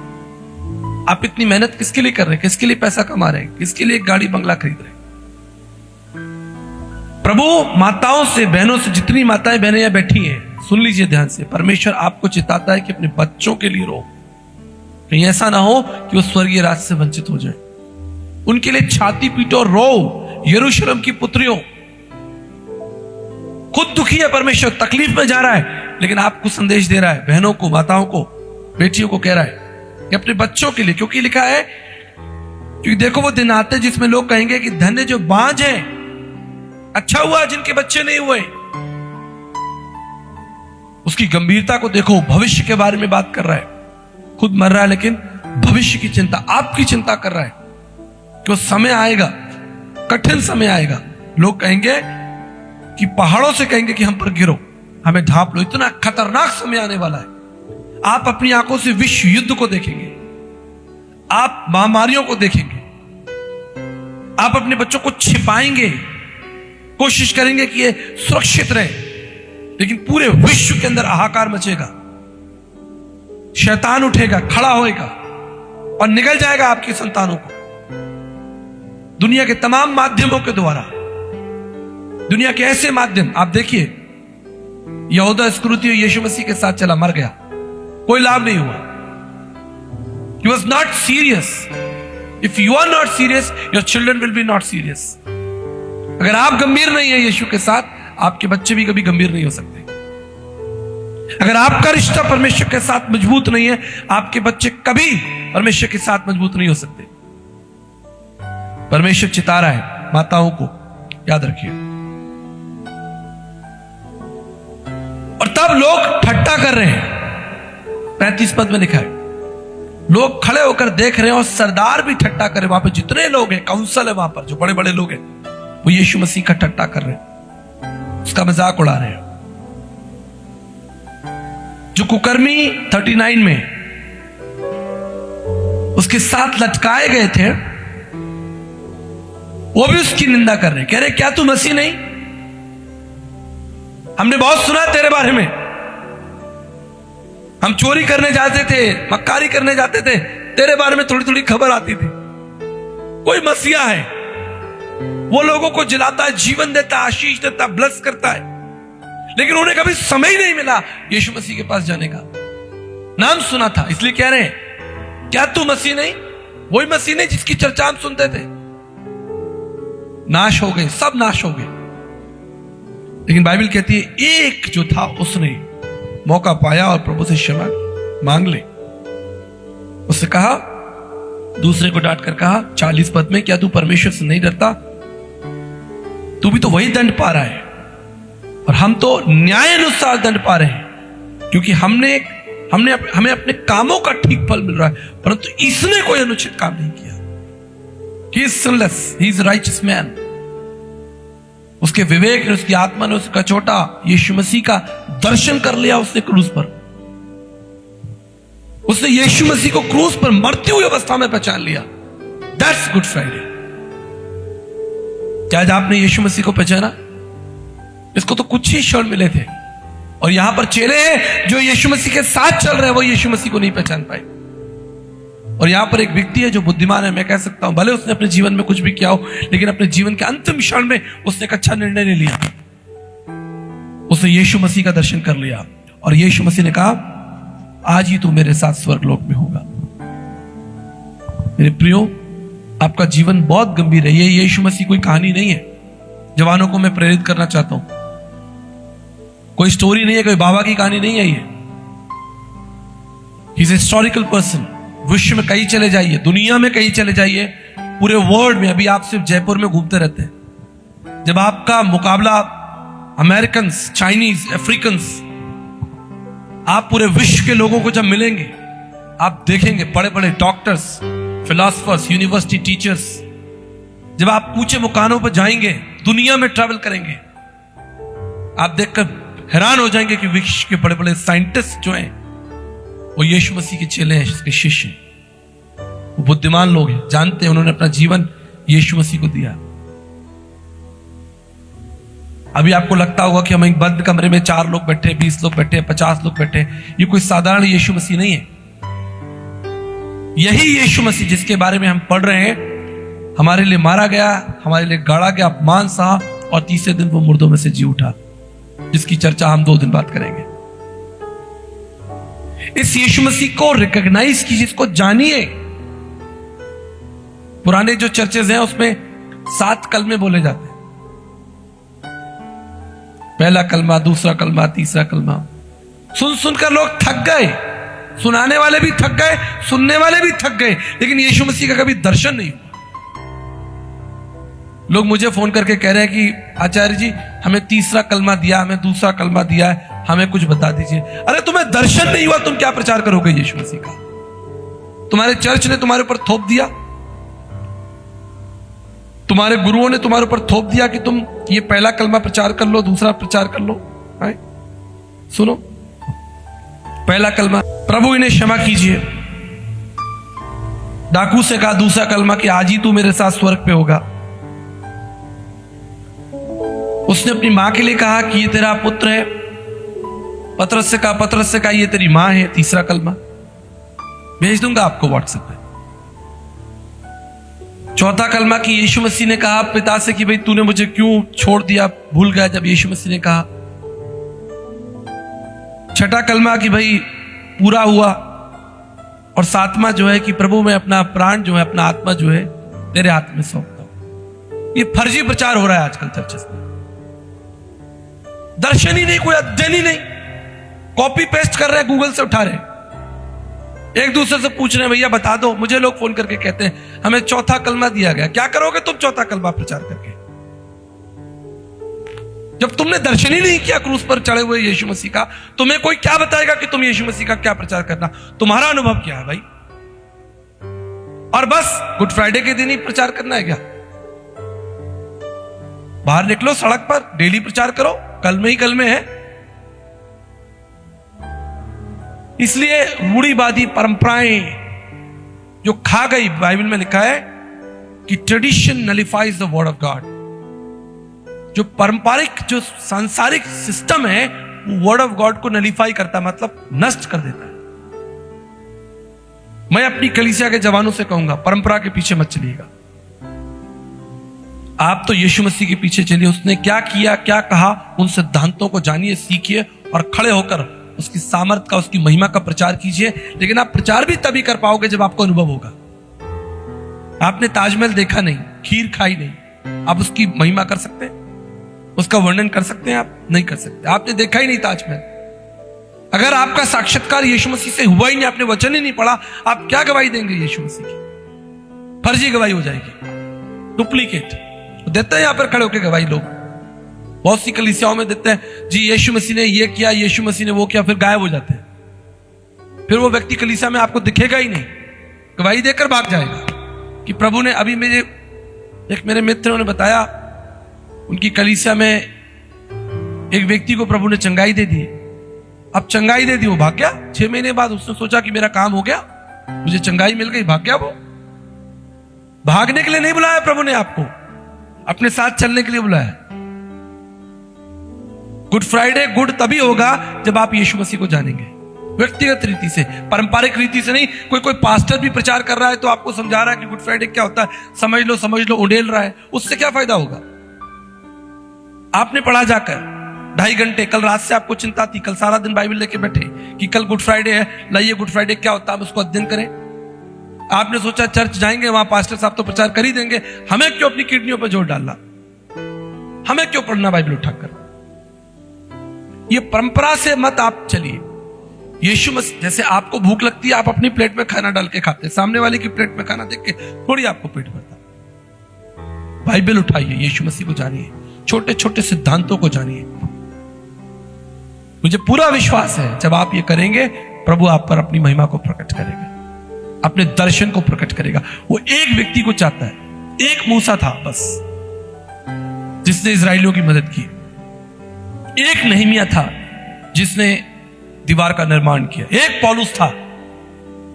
आप इतनी मेहनत किसके लिए कर रहे हैं? किसके लिए पैसा कमा रहे हैं? किसके लिए गाड़ी बंगला खरीद रहे हैं? प्रभु माताओं से, बहनों से, जितनी माताएं बहनें यहां बैठी हैं, सुन लीजिए ध्यान से, परमेश्वर आपको चिताता है कि अपने बच्चों के लिए रो। कहीं ऐसा ना हो कि वो स्वर्गीय राज से वंचित हो जाए। उनके लिए छाती पीटो, रो, यरूशलेम की पुत्रियों। खुद दुखी है परमेश्वर, तकलीफ में जा रहा है, लेकिन आपको संदेश दे रहा है, बहनों को, माताओं को, बेटियों को कह रहा है कि अपने बच्चों के लिए, क्योंकि लिखा है, क्योंकि देखो वो दिन आते जिसमें लोग कहेंगे कि धन्य जो बांझ है, अच्छा हुआ जिनके बच्चे नहीं हुए। उसकी गंभीरता को देखो, भविष्य के बारे में बात कर रहा है, खुद मर रहा है लेकिन भविष्य की चिंता, आपकी चिंता कर रहा है कि वो समय आएगा, कठिन समय आएगा, लोग कहेंगे कि पहाड़ों से कहेंगे कि हम पर गिरो, हमें ढांप लो, इतना खतरनाक समय आने वाला है। आप अपनी आंखों से विश्व युद्ध को देखेंगे, आप महामारियों को देखेंगे, आप अपने बच्चों को छिपाएंगे, कोशिश करेंगे कि ये सुरक्षित रहे, लेकिन पूरे विश्व के अंदर हाहाकार मचेगा, शैतान उठेगा, खड़ा होएगा और निगल जाएगा आपकी संतानों को। दुनिया के तमाम माध्यमों के द्वारा, दुनिया के ऐसे माध्यम, आप देखिए यहूदा इस्करियोती यीशु मसीह के साथ चला, मर गया, कोई लाभ नहीं हुआ। He was not serious. If you are not serious, your children will be not serious. अगर आप गंभीर नहीं है यीशु के साथ, आपके बच्चे भी कभी गंभीर नहीं हो सकते। अगर आपका रिश्ता परमेश्वर के साथ मजबूत नहीं है, आपके बच्चे कभी परमेश्वर के साथ मजबूत नहीं हो सकते। परमेश्वर चिता रहा है, माताओं को याद रखिए। और तब लोग ठट्टा कर रहे हैं, 35 पद में लिखा है, लोग खड़े होकर देख रहे हैं और सरदार भी ठट्टा कर रहे हैं। वहां पर जितने लोग हैं, काउंसिल है वहां पर, जो बड़े बड़े लोग हैं, वो यीशु मसीह का ठट्टा कर रहे हैं, उसका मजाक उड़ा रहे हैं। जो कुकर्मी 39 में उसके साथ लटकाए गए थे, वो भी उसकी निंदा कर रहे हैं, कह रहे क्या तू मसीह नहीं? हमने बहुत सुना तेरे बारे में, हम चोरी करने जाते थे, मक्कारी करने जाते थे, तेरे बारे में थोड़ी थोड़ी खबर आती थी। कोई मसीहा है, वो लोगों को जिलाता है, जीवन देता है, आशीष देता है, ब्लेस करता है, लेकिन उन्हें कभी समय ही नहीं मिला यीशु मसीह के पास जाने का। नाम सुना था, इसलिए कह रहे हैं क्या तू मसीह नहीं? वही मसीह नहीं जिसकी चर्चा हम सुनते थे। नाश हो गए, सब नाश हो गए, लेकिन बाइबल कहती है एक जो था उसने मौका पाया और प्रभु से क्षमा मांग ले। उससे कहा, दूसरे को डांट कर कहा 40 पद में, क्या तू परमेश्वर से नहीं डरता? तू भी तो वही दंड पा रहा है, और हम तो न्याय अनुसार दंड पा रहे हैं, क्योंकि हमें अपने कामों का ठीक फल मिल रहा है, परंतु इसने कोई अनुचित काम नहीं किया। He is sinless, he is righteous man. उसके विवेक ने, उसकी आत्मा ने उसका छोटा यीशु मसीह का दर्शन कर लिया। उसने क्रूस पर, उसने यीशु मसीह को क्रूस पर मरती हुई अवस्था में पहचान लिया। That's good Friday. क्या आज आपने यीशु मसीह को पहचाना? इसको तो कुछ ही क्षण मिले थे, और यहां पर चेले हैं जो यीशु मसीह के साथ चल रहे हैं, वो यीशु मसीह को नहीं पहचान पाए। और यहां पर एक व्यक्ति है जो बुद्धिमान है, मैं कह सकता हूं, भले उसने अपने जीवन में कुछ भी किया हो, लेकिन अपने जीवन के अंतिम क्षण में उसने एक अच्छा निर्णय ले लिया। उसने यीशु मसीह का दर्शन कर लिया, और यीशु मसीह ने कहा आज ही तू मेरे साथ स्वर्गलोक में होगा। मेरे प्रियो, आपका जीवन बहुत गंभीर है। ये यीशु मसीह कोई कहानी नहीं है। जवानों को मैं प्रेरित करना चाहता हूं, कोई स्टोरी नहीं है, कोई बाबा की कहानी नहीं है। ये ही इज हिस्टोरिकल पर्सन। विश्व में कहीं चले जाइए, दुनिया में कहीं चले जाइए, पूरे वर्ल्ड में, अभी आप सिर्फ जयपुर में घूमते रहते हैं, जब आपका मुकाबला अमेरिकन, चाइनीज, अफ्रीकन्स, आप पूरे विश्व के लोगों को जब मिलेंगे, आप देखेंगे बड़े बड़े डॉक्टर्स, फिलोसफर्स, यूनिवर्सिटी टीचर्स, जब आप ऊंचे मुकानों पर जाएंगे, दुनिया में ट्रैवल करेंगे, आप देखकर हैरान हो जाएंगे कि विश्व के बड़े बड़े साइंटिस्ट जो हैं वो यीशु मसीह के चेले हैं, इसके शिष्य हैं। वो बुद्धिमान लोग हैं, जानते हैं, उन्होंने अपना जीवन यीशु मसीह को दिया। अभी आपको लगता होगा कि हम एक बंद कमरे में 4 लोग बैठे, 20 लोग बैठे, 50 लोग बैठे, ये कोई साधारण यीशु मसीह नहीं है। यही यीशु मसीह जिसके बारे में हम पढ़ रहे हैं, हमारे लिए मारा गया, हमारे लिए गाड़ा गया, अपमान सहा, और तीसरे दिन वो मुर्दों में से जी उठा, जिसकी चर्चा हम 2 दिन बाद करेंगे। इस यीशु मसीह को रिकॉग्नाइज कीजिए, इसको जानिए। पुराने जो चर्चेज हैं उसमें 7 कलमे बोले जाते हैं। पहला कलमा, दूसरा कलमा, तीसरा कलमा। सुन सुनकर लोग थक गए, सुनाने वाले भी थक गए, सुनने वाले भी थक गए, लेकिन यीशु मसीह का कभी दर्शन नहीं हुआ। लोग मुझे फोन करके कह रहे हैं कि आचार्य जी हमें तीसरा कलमा दिया, हमें दूसरा कलमा दिया है, हमें कुछ बता दीजिए। अरे तुम्हें दर्शन नहीं हुआ, तुम क्या प्रचार करोगे यीशु मसीह का? तुम्हारे चर्च ने तुम्हारे ऊपर थोप दिया, तुम्हारे गुरुओं ने तुम्हारे ऊपर थोप दिया कि तुम ये पहला कलमा प्रचार कर लो, दूसरा प्रचार कर लो। सुनो, पहला कलमा, प्रभु इन्हें क्षमा कीजिए। डाकू से कहा दूसरा कलमा कि आज ही तू मेरे साथ स्वर्ग पे होगा। उसने अपनी मां के लिए कहा कि ये तेरा पुत्र है। पतरस से कहा ये तेरी मां है। तीसरा कलमा भेज दूंगा आपको व्हाट्सएप पे। चौथा कलमा कि यीशु मसीह ने कहा पिता से कि भाई तूने मुझे क्यों छोड़ दिया, भूल गया जब यीशु मसीह ने कहा। छठा कलमा कि भाई पूरा हुआ। और सातवां जो है कि प्रभु मैं अपना प्राण जो है, अपना आत्मा जो है तेरे हाथ में सौंपता हूं। ये फर्जी प्रचार हो रहा है आजकल चर्चेस में। दर्शन ही नहीं, कोई अध्ययन ही नहीं, कॉपी पेस्ट कर रहे हैं, गूगल से उठा रहे हैं, एक दूसरे से पूछ रहे हैं भैया बता दो। मुझे लोग फोन करके कहते हैं हमें चौथा कलमा दिया गया। क्या करोगे तुम चौथा कलमा प्रचार करके, जब तुमने दर्शन ही नहीं किया क्रूस पर चढ़े हुए यीशु मसीह का? तुम्हें कोई क्या बताएगा कि तुम यीशु मसीह का क्या प्रचार करना? तुम्हारा अनुभव क्या है भाई? और बस गुड फ्राइडे के दिन ही प्रचार करना है क्या? बाहर निकलो सड़क पर, डेली प्रचार करो, कल में है। इसलिए रूढ़िवादी परंपराएं जो खा गई, बाइबल में लिखा है कि tradition nullifies the word of God. जो पारंपरिक, जो सांसारिक सिस्टम है वो वर्ड ऑफ गॉड को नलिफाई करता है, मतलब नष्ट कर देता है। मैं अपनी कलीसिया के जवानों से कहूंगा परंपरा के पीछे मत चलिएगा। आप तो यीशु मसीह के पीछे चलिए। उसने क्या किया, क्या कहा, उन सिद्धांतों को जानिए, सीखिए और खड़े होकर उसकी सामर्थ का, उसकी महिमा का प्रचार कीजिए। लेकिन आप प्रचार भी तभी कर पाओगे जब आपको अनुभव होगा। आपने ताजमहल देखा नहीं, खीर खाई नहीं, आप उसकी महिमा कर सकते हैं? उसका वर्णन कर सकते हैं? आप नहीं कर सकते। आपने देखा ही नहीं ताजमहल। अगर आपका साक्षात्कार यीशु मसीह से हुआ ही नहीं, आपने वचन ही नहीं पढ़ा, आप क्या गवाही देंगे यीशु मसीह की? फर्जी गवाही हो जाएगी, डुप्लीकेट। देते हैं यहां पर खड़े होकर गवाही लोग, बहुत सी कलीसियाओं में देते हैं जी यीशु मसीह ने ये किया, यीशु मसीह ने वो किया, फिर गायब हो जाते हैं। फिर वो व्यक्ति कलीसिया में आपको दिखेगा ही नहीं, गवाही देकर भाग जाएगा कि प्रभु ने। अभी मेरे मित्रों ने बताया उनकी कलीसिया में एक व्यक्ति को प्रभु ने चंगाई दे दी। अब चंगाई दे दी, वो भाग गया। 6 महीने बाद उसने सोचा कि मेरा काम हो गया, मुझे चंगाई मिल गई, भाग गया। वो भागने के लिए नहीं बुलाया प्रभु ने आपको, अपने साथ चलने के लिए बुलाया। गुड फ्राइडे गुड तभी होगा जब आप यीशु मसीह को जानेंगे, व्यक्तिगत रीति से, पारंपरिक रीति से नहीं। कोई पास्टर भी प्रचार कर रहा है तो आपको समझा रहा है कि गुड फ्राइडे क्या होता है, समझ लो, उड़ेल रहा है, उससे क्या फायदा होगा? आपने पढ़ा जाकर 2.5 घंटे, कल रात से आपको चिंता थी, कल सारा दिन बाइबल लेके बैठे कि कल गुड फ्राइडे है, लाइए गुड फ्राइडे क्या होता है, हम उसको अध्ययन करें। आपने सोचा चर्च जाएंगे, वहां पास्टर साहब तो प्रचार कर ही देंगे, हमें क्यों अपनी किडनियों पर जोर डालना, हमें क्यों पढ़ना बाइबल उठाकर? ये परंपरा से मत आप चलिए। यीशु मसीह, जैसे आपको भूख लगती है, आप अपनी प्लेट में खाना डाल के खाते हैं, सामने वाले की प्लेट में खाना देख के थोड़ी आपको पेट भरता। बाइबल उठाइए, यीशु मसीह को जानिए, छोटे छोटे सिद्धांतों को जानिए। मुझे पूरा विश्वास है जब आप ये करेंगे, प्रभु आप पर अपनी महिमा को प्रकट करेगा, अपने दर्शन को प्रकट करेगा। वो एक व्यक्ति को चाहता है, एक मूसा था बस जिसने इजराइलियों की मदद की, एक नहमिया था जिसने दीवार का निर्माण किया, एक पौलुस था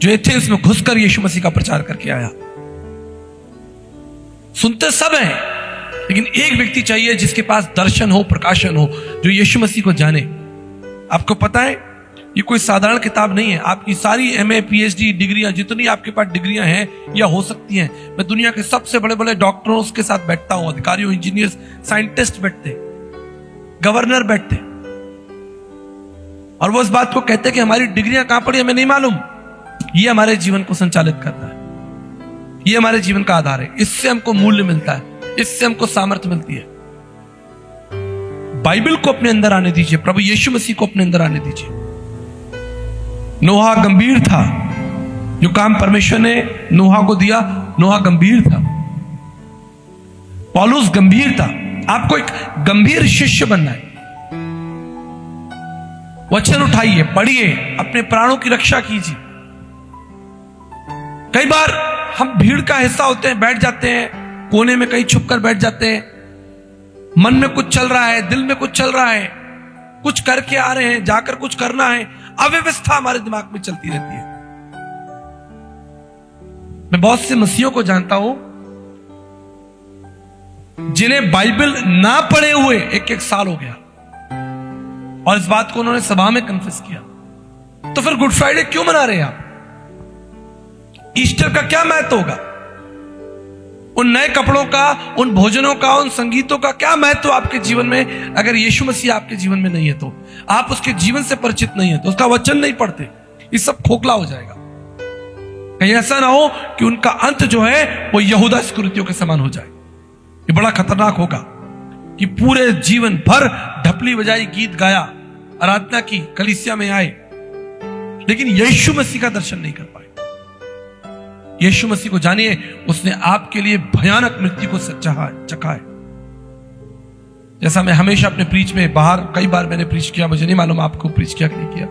जो एथेंस में घुसकर यीशु मसीह का प्रचार करके आया। सुनते सब हैं, लेकिन एक व्यक्ति चाहिए जिसके पास दर्शन हो, प्रकाशन हो, जो यीशु मसीह को जाने। आपको पता है ये कोई साधारण किताब नहीं है। आपकी सारी MA PhD डिग्रियां, जितनी आपके पास डिग्रियां हैं या हो सकती हैं, मैं दुनिया के सबसे बड़े बड़े डॉक्टरों के साथ बैठता हूं, अधिकारियों, इंजीनियर्स, साइंटिस्ट बैठते, गवर्नर बैठते, और वो इस बात को कहते कि हमारी डिग्रियां कहां पड़ी हमें नहीं मालूम। ये हमारे जीवन को संचालित करता है, ये हमारे जीवन का आधार है, इससे हमको मूल्य मिलता है, इससे हमको सामर्थ्य मिलती है। बाइबल को अपने अंदर आने दीजिए, प्रभु यीशु मसीह को अपने अंदर आने दीजिए। नोहा गंभीर था, जो काम परमेश्वर ने नोहा को दिया, नोहा गंभीर था। पौलुस गंभीर था। आपको एक गंभीर शिष्य बनना है। वचन उठाइए, पढ़िए, अपने प्राणों की रक्षा कीजिए। कई बार हम भीड़ का हिस्सा होते हैं, बैठ जाते हैं कोने में, कहीं छुप कर बैठ जाते हैं। मन में कुछ चल रहा है, दिल में कुछ चल रहा है, कुछ करके आ रहे हैं, जाकर कुछ करना है, अव्यवस्था हमारे दिमाग में चलती रहती है। मैं बहुत से मसीहों को जानता हूं जिन्हें बाइबल ना पढ़े हुए एक साल हो गया, और इस बात को उन्होंने सभा में कन्फेस किया। तो फिर गुड फ्राइडे क्यों मना रहे हैं आप? ईस्टर का क्या महत्व होगा? उन नए कपड़ों का, उन भोजनों का, उन संगीतों का क्या महत्व आपके जीवन में? अगर यीशु मसीह आपके जीवन में नहीं है तो, आप उसके जीवन से परिचित नहीं है तो, उसका वचन नहीं पढ़ते, ये सब खोखला हो जाएगा। कहीं ऐसा ना हो कि उनका अंत जो है वो यहूदा इस्करियोती के समान हो जाए। ये बड़ा खतरनाक होगा कि पूरे जीवन भर ढपली बजाई, गीत गाया, आराधना की, कलीसिया में आए, लेकिन यीशु मसीह का दर्शन नहीं कर पाए। यीशु मसीह को जानिए, उसने आपके लिए भयानक मृत्यु को चखा है। जैसा मैं हमेशा अपने प्रीच में, बाहर कई बार मैंने प्रीच किया, मुझे नहीं मालूम आपको प्रीच किया कि नहीं किया।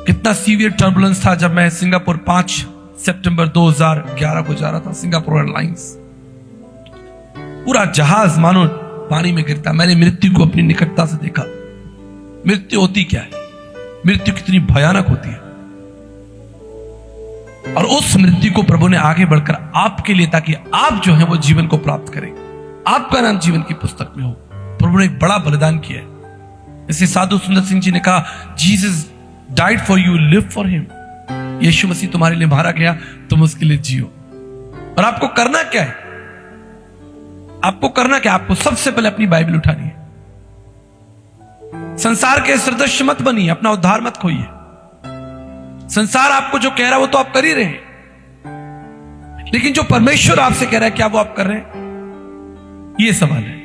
कितना सीवियर टर्बुलेंस था जब मैं सिंगापुर 5 सितंबर 2011 को जा रहा था, सिंगापुर एयरलाइंस। पूरा जहाज मानो पानी में गिरता। मैंने मृत्यु को अपनी निकटता से देखा। मृत्यु होती क्या है, मृत्यु कितनी भयानक होती है, और उस मृत्यु को प्रभु ने आगे बढ़कर आपके लिए, ताकि आप जो है वो जीवन को प्राप्त करें, आपका नाम जीवन की पुस्तक में हो। प्रभु ने एक बड़ा बलिदान किया है। इसलिए साधु सुंदर सिंह जी ने कहा, Jesus died for you, live for him. Yeshu Masih तुम्हारे लिए मारा गया, तुम उसके लिए जियो। और आपको करना क्या है? आपको करना क्या? आपको सबसे पहले अपनी बाइबल उठानी है। संसार के सदृश मत बनिए, अपना उद्धार मत खोइए। संसार आपको जो कह रहा है वो तो आप कर ही रहे हैं, लेकिन जो परमेश्वर आपसे कह रहा है, क्या वो आप कर रहे हैं? ये सवाल है।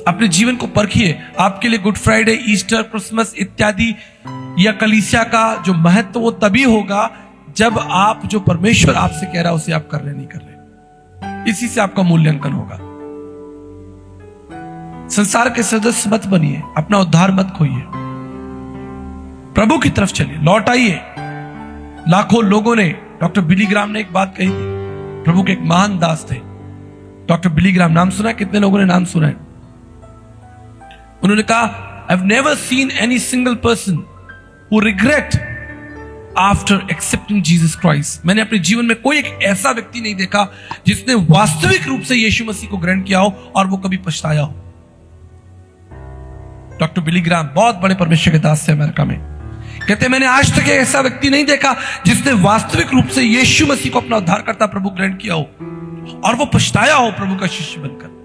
अपने जीवन को परखिए। आपके लिए गुड फ्राइडे, ईस्टर, क्रिसमस इत्यादि या कलीसिया का जो महत्व, वो तभी होगा जब आप जो परमेश्वर आपसे कह रहा है उसे आप कर रहे नहीं कर रहे। इसी से आपका मूल्यांकन होगा। संसार के सदस्य मत बनिए, अपना उद्धार मत खोइए, प्रभु की तरफ चलिए, लौट आइए। लाखों लोगों ने, डॉक्टर बिली ग्राम ने एक बात कही थी, प्रभु के एक महान दास थे डॉक्टर बिली ग्राम। नाम सुना है? कितने लोगों ने नाम सुना है? उन्होंने कहा, I have never seen any single person who regret after accepting Jesus Christ. मैंने अपने जीवन में कोई एक ऐसा व्यक्ति नहीं देखा जिसने वास्तविक रूप से यीशु मसीह को ग्रहण किया हो और वो कभी पछताया हो। डॉक्टर बिली ग्राम बहुत बड़े परमेश्वर के दास थे अमेरिका में। कहते, मैंने आज तक ऐसा व्यक्ति नहीं देखा जिसने वास्तविक रूप से यीशु मसीह को अपना उद्धारकर्ता प्रभु ग्रहण किया हो और वो पछताया हो प्रभु का शिष्य बनकर।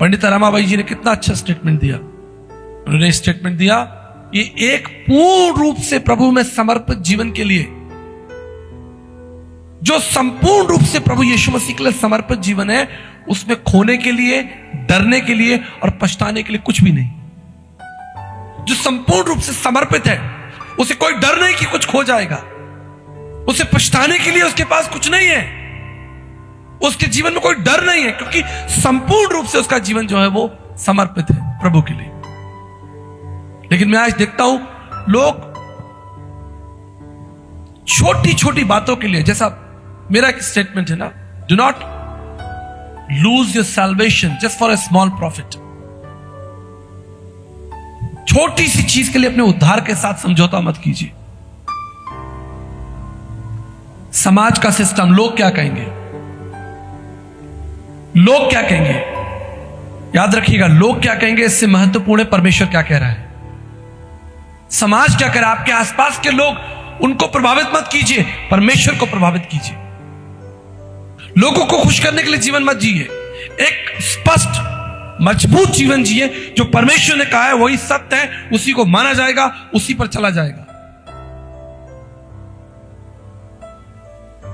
पंडित रामाबाई जी ने कितना अच्छा स्टेटमेंट दिया। उन्होंने स्टेटमेंट दिया, ये एक पूर्ण रूप से प्रभु में समर्पित जीवन के लिए, जो संपूर्ण रूप से प्रभु यीशु मसीह के लिए समर्पित जीवन है, उसमें खोने के लिए, डरने के लिए और पछताने के लिए कुछ भी नहीं। जो संपूर्ण रूप से समर्पित है, उसे कोई डर नहीं कि कुछ खो जाएगा, उसे पछताने के लिए उसके पास कुछ नहीं है, उसके जीवन में कोई डर नहीं है, क्योंकि संपूर्ण रूप से उसका जीवन जो है वो समर्पित है प्रभु के लिए। लेकिन मैं आज देखता हूं लोग छोटी छोटी बातों के लिए, जैसा मेरा एक स्टेटमेंट है ना, do not lose your salvation just for a small profit. छोटी सी चीज के लिए अपने उद्धार के साथ समझौता मत कीजिए। समाज का सिस्टम, लोग क्या कहेंगे, लोग क्या कहेंगे, याद रखिएगा, लोग क्या कहेंगे इससे महत्वपूर्ण है परमेश्वर क्या कह रहा है। समाज क्या कह रहा है, आपके आसपास के लोग, उनको प्रभावित मत कीजिए, परमेश्वर को प्रभावित कीजिए। लोगों को खुश करने के लिए जीवन मत जिए, एक स्पष्ट मजबूत जीवन जिए। जो परमेश्वर ने कहा है वही सत्य है, उसी को माना जाएगा, उसी पर चला जाएगा।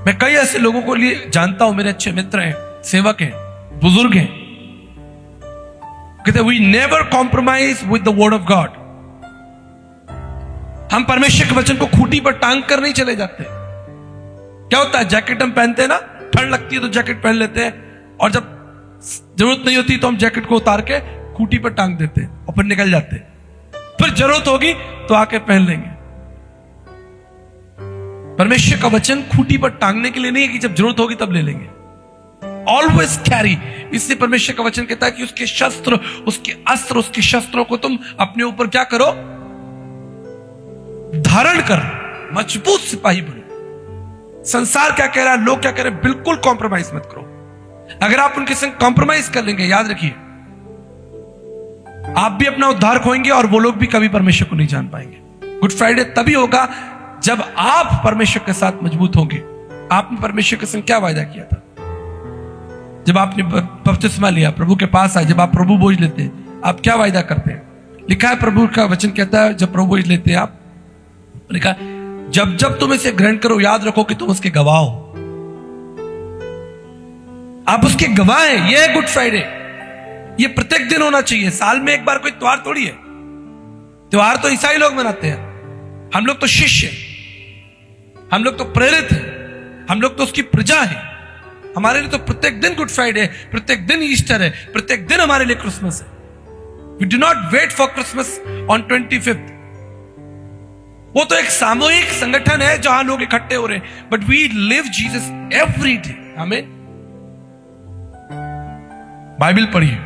मैं कई ऐसे लोगों को लिए जानता हूं, मेरे अच्छे मित्र हैं, सेवक हैं, बुजुर्ग हैं, कहते we never compromise with the word of God. हम परमेश्वर के वचन को खूंटी पर टांग कर नहीं चले जाते। क्या होता है, जैकेट हम पहनते हैं ना, ठंड लगती है तो जैकेट पहन लेते हैं, और जब जरूरत नहीं होती तो हम जैकेट को उतार के खूंटी पर टांग देते हैं और फिर निकल जाते हैं। फिर जरूरत होगी तो आके पहन लेंगे। परमेश्वर का वचन खूंटी पर टांगने के लिए नहीं है कि जब जरूरत होगी तब ले लेंगे। Always carry. इसलिए परमेश्वर का वचन कहता है कि उसके शस्त्र, उसके अस्त्र, उसके शस्त्रों को तुम अपने ऊपर क्या करो, धारण कर, मजबूत सिपाही बनो। संसार क्या कह रहा है, लोग क्या कह रहे हैं, बिल्कुल कॉम्प्रोमाइज मत करो। अगर आप उनके संग कॉम्प्रोमाइज कर लेंगे, याद रखिए आप भी अपना उद्धार खोएंगे और वो लोग भी कभी परमेश्वर को नहीं जान पाएंगे। गुड फ्राइडे तभी होगा जब आप परमेश्वर के साथ मजबूत होंगे। आपने परमेश्वर के संग क्या वायदा किया था? जब आपने बपतिस्मा लिया, प्रभु के पास आए, जब आप प्रभु बोझ लेते हैं, आप क्या वायदा करते हैं? लिखा है, प्रभु का वचन कहता है जब प्रभु बोझ लेते हैं आप, लिखा जब जब तुम इसे ग्रहण करो याद रखो कि तुम उसके गवाह हो। आप उसके गवाह हैं। ये है गुड फ्राइडे। ये प्रत्येक दिन होना चाहिए। साल में एक बार कोई त्योहार थोड़ी है। त्योहार तो ईसाई लोग मनाते हैं, हम लोग तो शिष्य हैं, हम लोग तो प्रेरित हैं, हम लोग तो उसकी प्रजा है। हमारे लिए तो प्रत्येक दिन गुड फ्राइडे है, प्रत्येक दिन ईस्टर है, प्रत्येक दिन हमारे लिए क्रिसमस है। We do not wait for Christmas on 25th। वो तो एक सामूहिक संगठन है जहां लोग इकट्ठे हो रहे हैं, but we live Jesus every day. आमीन। बाइबल पढ़िए,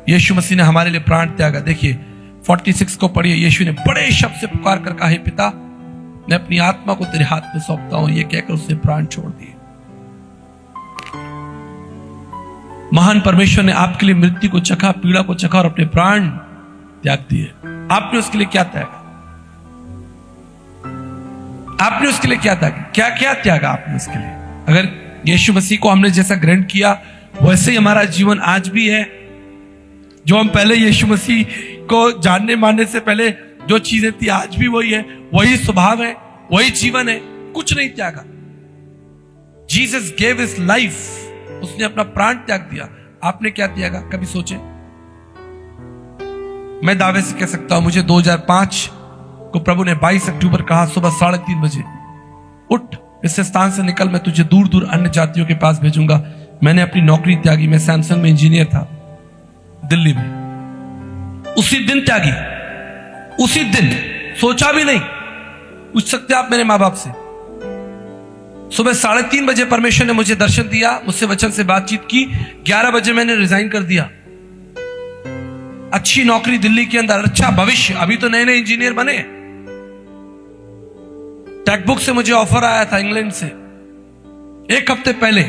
यीशु मसीह ने हमारे लिए प्राण त्यागा। देखिए 46 को पढ़िए, यीशु ने बड़े शब्द से पुकार कर कहा, हे पिता, मैं अपनी आत्मा को तेरे हाथ में सौंपता हूं। यह कहकर उसने प्राण छोड़ दिए। महान परमेश्वर ने आपके लिए मृत्यु को चखा, पीड़ा को चखा और अपने प्राण त्याग दिए। आपने उसके लिए क्या त्यागा? आपने उसके लिए क्या त्यागा? क्या क्या त्यागा आपने उसके लिए? अगर यीशु मसीह को हमने जैसा ग्रहण किया वैसे ही हमारा जीवन आज भी है। जो हम पहले यीशु मसीह को जानने मानने से पहले जो चीजें थी आज भी वही है, वही स्वभाव है, वही जीवन है, कुछ नहीं त्यागा। जीसस गेव हिज लाइफ, उसने अपना प्राण त्याग दिया। आपने क्या त्यागा? कभी सोचे? मैं दावे से कह सकता हूं, मुझे 2005 को प्रभु ने 22 अक्टूबर कहा सुबह 3:30 बजे, उठ इस स्थान से निकल, मैं तुझे दूर दूर अन्य जातियों के पास भेजूंगा। मैंने अपनी नौकरी त्यागी। मैं सैमसंग में इंजीनियर था दिल्ली में। उसी दिन त्यागी, उसी दिन, सोचा भी नहीं। पूछ सकते आप मेरे माँ बाप से। सुबह 3:30 बजे परमेश्वर ने मुझे दर्शन दिया, मुझसे वचन से बातचीत की। 11 बजे मैंने रिजाइन कर दिया। अच्छी नौकरी दिल्ली के अंदर, अच्छा भविष्य। अभी तो नए नए इंजीनियर बने। टेक्सबुक से मुझे ऑफर आया था इंग्लैंड से। 1 हफ्ते पहले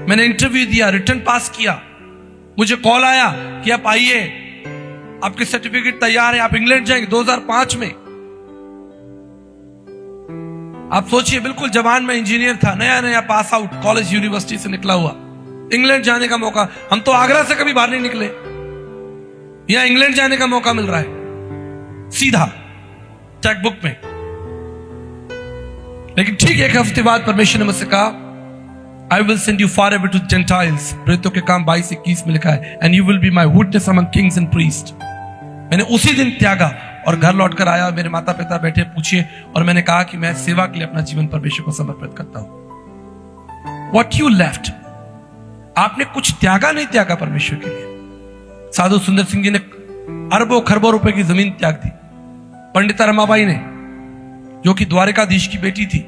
मैंने इंटरव्यू दिया, रिटर्न पास किया। मुझे कॉल आया कि आप आइए, आपके सर्टिफिकेट तैयार है, आप इंग्लैंड जाएंगे। 2005 में। आप सोचिए, बिल्कुल जवान में इंजीनियर था, नया नया पास आउट, कॉलेज यूनिवर्सिटी से निकला हुआ। इंग्लैंड जाने का मौका। हम तो आगरा से कभी बाहर नहीं निकले, यहां इंग्लैंड जाने का मौका मिल रहा है सीधा टेक्सबुक में। लेकिन ठीक 1 हफ्ते बाद परमेश्वर ने मुझसे कहा, I will send you far away to Gentiles। प्रेरितों के काम 22-21 में लिखा है, and you will be my witness among kings and priests। मैंने उसी दिन त्यागा और घर लौट कर आया। मेरे माता पिता बैठे, पूछिए, और मैंने कहा कि मैं सेवा के लिए अपना जीवन परमेश्वर को समर्पित करता हूं। What you left, आपने कुछ त्यागा नहीं त्यागा परमेश्वर के लिए। साधु सुंदर सिंह जी ने अरबों खरबों रुपए की जमीन त्याग दी। पंडिता रमाबाई ने, जो कि द्वारिकाधीश की बेटी थी,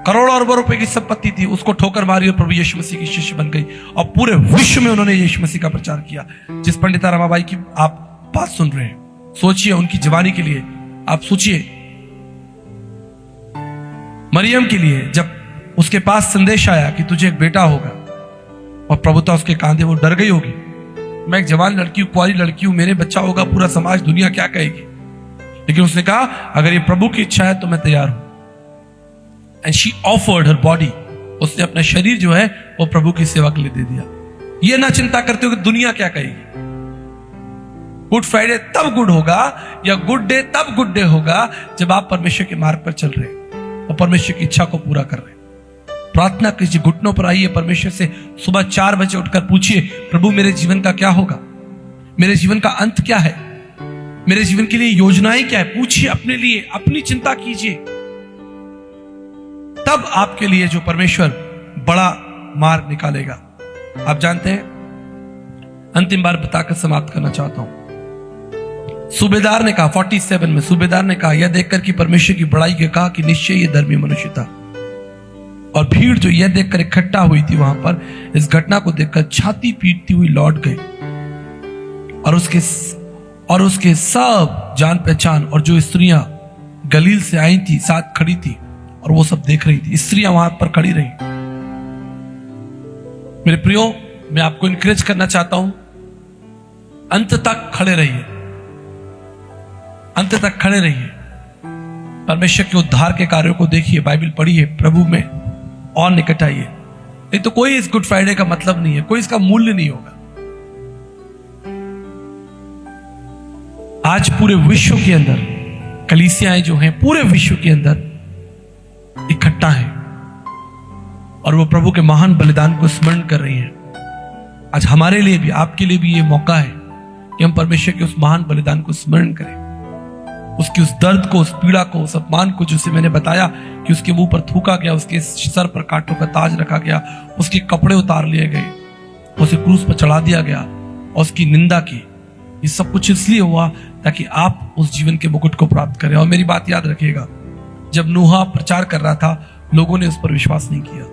करोड़ों अरबों रुपए की संपत्ति थी, उसको ठोकर मारी और प्रभु यीशु मसीह की शिष्य बन गई। और पूरे विश्व में उन्होंने यीशु मसीह का प्रचार किया। जिस पंडिता रमाबाई की आप बात सुन रहे हैं, सोचिए उनकी जवानी के लिए। आप सोचिए मरियम के लिए, जब उसके पास संदेश आया कि तुझे एक बेटा होगा और प्रभुता उसके कांधे, वो डर गई होगी। मैं एक जवान लड़की हूं, कुंवारी लड़की हूं, मेरे बच्चा होगा, पूरा समाज दुनिया क्या कहेगी। लेकिन उसने कहा अगर ये प्रभु की इच्छा है तो मैं तैयार हूं। And she offered her body. उसने अपना शरीर जो है वो प्रभु की सेवा के लिए दे दिया। ये ना चिंता करते हो कि दुनिया क्या कहेगी। गुड फ्राइडे तब गुड होगा, या गुड डे तब गुड डे होगा, जब आप परमेश्वर के मार्ग पर चल रहे हैं और परमेश्वर की इच्छा को पूरा कर रहे हैं। प्रार्थना कीजिए, घुटनों पर आइए, परमेश्वर से सुबह 4 बजे उठकर पूछिए, प्रभु मेरे जीवन का क्या होगा, मेरे जीवन का अंत क्या है, मेरे जीवन के लिए योजनाएं क्या है। पूछिए अपने लिए, अपनी चिंता कीजिए, तब आपके लिए जो परमेश्वर बड़ा मार्ग निकालेगा। आप जानते हैं, अंतिम बार बताकर समाप्त करना चाहता हूं। सूबेदार ने कहा 47 में, सूबेदार ने कहा यह देखकर कि परमेश्वर की बड़ाई के कहा कि निश्चय ये धर्मी मनुष्य था। और भीड़ जो यह देखकर इकट्ठा हुई थी वहां पर, इस घटना को देखकर छाती पीटती हुई लौट गई। और उसके सब जान पहचान और जो स्त्रियां गलील से आई थी साथ खड़ी थी, और वो सब देख रही थी। स्त्रियां वहां पर खड़ी रही। मेरे प्रियो, मैं आपको इनकरेज करना चाहता हूं, अंत तक खड़े रहिए, अंत तक खड़े रहिए। परमेश्वर के उद्धार के कार्यों को देखिए, बाइबल पढ़िए, प्रभु में और निकट आइए। नहीं तो कोई इस गुड फ्राइडे का मतलब नहीं है, कोई इसका मूल्य नहीं होगा। आज पूरे विश्व के अंदर कलीसियाएं जो हैं, पूरे विश्व के अंदर इकट्ठा हैं और वो प्रभु के महान बलिदान को स्मरण कर रही हैं। आज हमारे लिए भी, आपके लिए भी ये मौका है कि हम परमेश्वर के उस महान बलिदान को स्मरण करें, उसकी उस दर्द को, उस पीड़ा को, उस अपमान को, जिसे मैंने बताया कि उसके मुंह पर थूका गया, उसके सर पर कांटों का ताज रखा गया, उसके कपड़े उतार लिए गए, उसे क्रूस पर चढ़ा दिया गया और उसकी निंदा की। ये सब कुछ इसलिए हुआ ताकि आप उस जीवन के मुकुट को प्राप्त करें। और मेरी बात याद रखिएगा, जब नूहा प्रचार कर रहा था, लोगों ने उस पर विश्वास नहीं किया,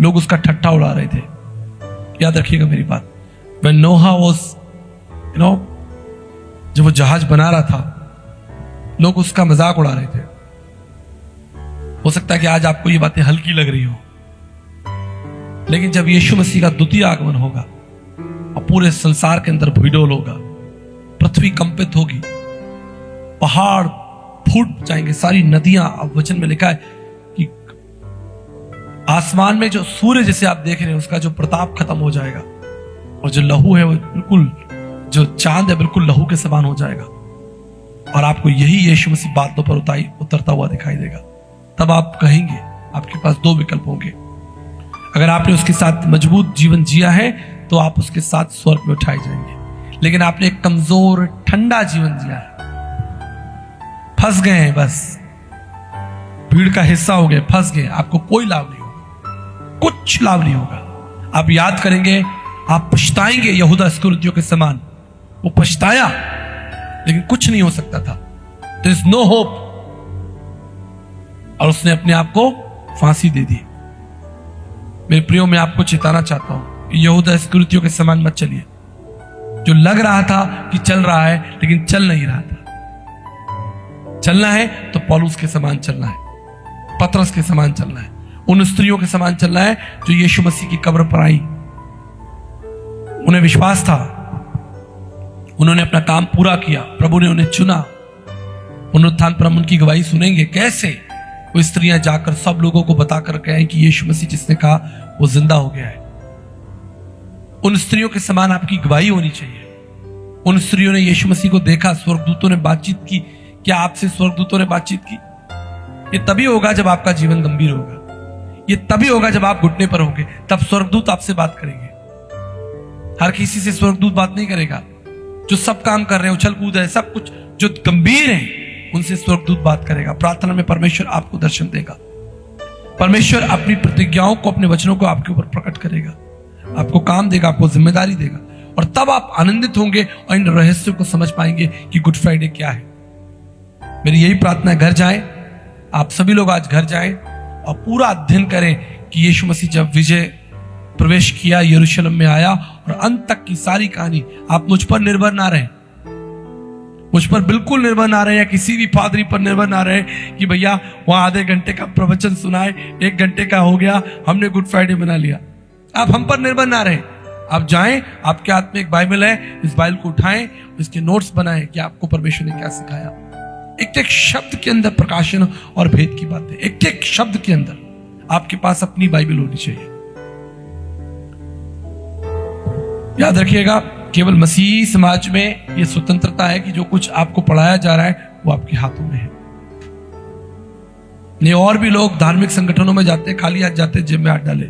लोग उसका ठट्ठा उड़ा रहे थे। याद रखिएगा मेरी बात। When Noah was, जब वो जहाज बना रहा था, लोग उसका मजाक उड़ा रहे थे। हो सकता है कि आज आपको ये बातें हल्की लग रही हो, लेकिन जब यीशु मसीह का द्वितीय आगमन होगा और पूरे संसार के अंदर भूडोल होगा, पृथ्वी कंपित होगी, पहाड़ फूट जाएंगे, सारी नदियां, अब वचन में लिखा है कि आसमान में जो सूर्य जिसे आप देख रहे हैं उसका जो प्रताप खत्म हो जाएगा, और जो लहू है वो बिल्कुल, जो चांद है बिल्कुल लहू के समान हो जाएगा, और आपको यही यीशु मसीह बादलों पर उतरता हुआ दिखाई देगा। तब आप कहेंगे, आपके पास 2 विकल्प होंगे। अगर आपने उसके साथ मजबूत जीवन जिया है तो आप उसके साथ स्वर्ग में उठाए जाएंगे, लेकिन आपने एक कमजोर ठंडा जीवन जिया है, फंस गए हैं, बस भीड़ का हिस्सा हो गए, फंस गए, आपको कोई लाभ नहीं होगा, कुछ लाभ नहीं होगा। आप याद करेंगे, आप पछताएंगे यहूदा इस्करियोती के समान। वो पछताया लेकिन कुछ नहीं हो सकता था, देयर इज नो होप, और उसने अपने आप को फांसी दे दी। मेरे प्रियो, मैं आपको चेताना चाहता हूं, यहूदा इस्करियोती के समान मत चलिए। जो लग रहा था कि चल रहा है लेकिन चल नहीं रहा था। चलना है तो पौलुस के समान चलना है, पतरस के समान चलना है, उन स्त्रियों के समान चलना है जो यीशु मसीह की कब्र पर आई। उन्हें विश्वास था, उन्होंने अपना काम पूरा किया, प्रभु ने उन्हें चुना। पुनरुत्थान पर हम उनकी गवाही सुनेंगे, कैसे वो स्त्रियां जाकर सब लोगों को बताकर कहें कि यीशु मसीह जिसने कहा वो जिंदा हो गया है। उन स्त्रियों के समान आपकी गवाही होनी चाहिए। उन स्त्रियों ने यीशु मसीह को देखा, स्वर्गदूतों ने बातचीत की। क्या आपसे स्वर्गदूतों ने बातचीत की? ये तभी होगा जब आपका जीवन गंभीर होगा, ये तभी होगा जब आप घुटने पर होंगे, तब स्वर्गदूत आपसे बात करेंगे। हर किसी से स्वर्गदूत बात नहीं करेगा। जो सब काम कर रहे हैं, उछल कूद है, सब कुछ जो गंभीर है, उनसे स्वर्गदूत बात करेगा। प्रार्थना में परमेश्वर आपको दर्शन देगा, परमेश्वर अपनी प्रतिज्ञाओं को, अपने वचनों को आपके ऊपर प्रकट करेगा, आपको काम देगा, आपको जिम्मेदारी देगा, और तब आप आनंदित होंगे और इन रहस्यों को समझ पाएंगे कि गुड फ्राइडे क्या है। मेरी यही प्रार्थना है, घर जाएं, आप सभी लोग आज घर जाएं और पूरा अध्ययन करें कि यीशु मसीह जब विजय प्रवेश किया, यरूशलेम में आया, और अंत तक की सारी कहानी। आप मुझ पर निर्भर ना रहें, मुझ पर बिल्कुल निर्भर ना रहे, या किसी भी पादरी पर निर्भर ना रहे कि भैया वहां आधे घंटे का प्रवचन सुनाए, 1 घंटे का हो गया, हमने गुड फ्राइडे बना लिया। आप हम पर निर्भर ना रहे। आप जाएं, आपके हाथ में एक बाइबल है, इस बाइबल को उठाएं, इसके नोट्स बनाएं कि आपको परमेश्वर ने क्या सिखाया। एक एक शब्द के अंदर प्रकाशन और भेद की बातें, एक एक शब्द के अंदर आपके पास अपनी बाइबल होनी चाहिए। याद रखिएगा, केवल मसीही समाज में यह स्वतंत्रता है कि जो कुछ आपको पढ़ाया जा रहा है वो आपके हाथों में है। नहीं, और भी लोग धार्मिक संगठनों में जाते हैं, खाली हाथ जाते हैं, जेब में हाथ डाले।